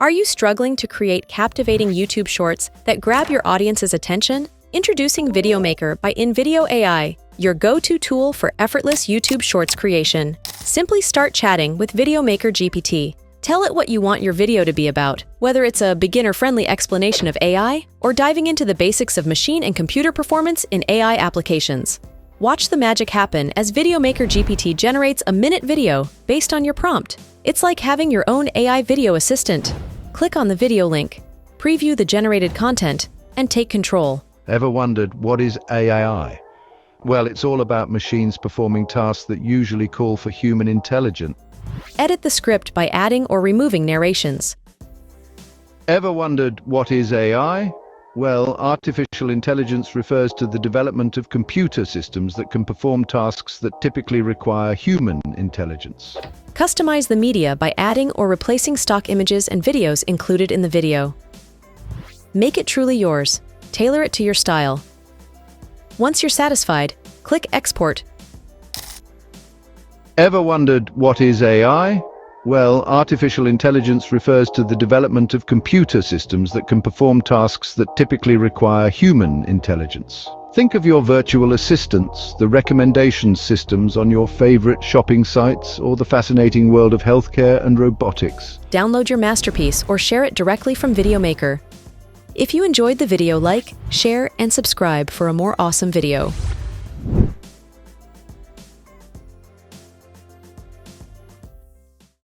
Are you struggling to create captivating YouTube shorts that grab your audience's attention? Introducing VideoMaker by invideo AI, your go-to tool for effortless YouTube Shorts creation. Simply start chatting with VideoMaker GPT. Tell it what you want your video to be about, whether it's a beginner-friendly explanation of AI or diving into the basics of machine and computer performance in AI applications. Watch the magic happen as VideoMaker GPT generates a minute video based on your prompt. It's like having your own AI video assistant. Click on the video link, preview the generated content, and take control. Ever wondered what is AI? Well, it's all about machines performing tasks that usually call for human intelligence. Edit the script by adding or removing narrations. Ever wondered what is AI? Well, artificial intelligence refers to the development of computer systems that can perform tasks that typically require human intelligence. Customize the media by adding or replacing stock images and videos included in the video. Make it truly yours. Tailor it to your style. Once you're satisfied, click Export. Ever wondered what is AI? Well, artificial intelligence refers to the development of computer systems that can perform tasks that typically require human intelligence. Think of your virtual assistants, the recommendation systems on your favorite shopping sites, or the fascinating world of healthcare and robotics. Download your masterpiece or share it directly from VideoMaker. If you enjoyed the video, like, share, and subscribe for a more awesome video.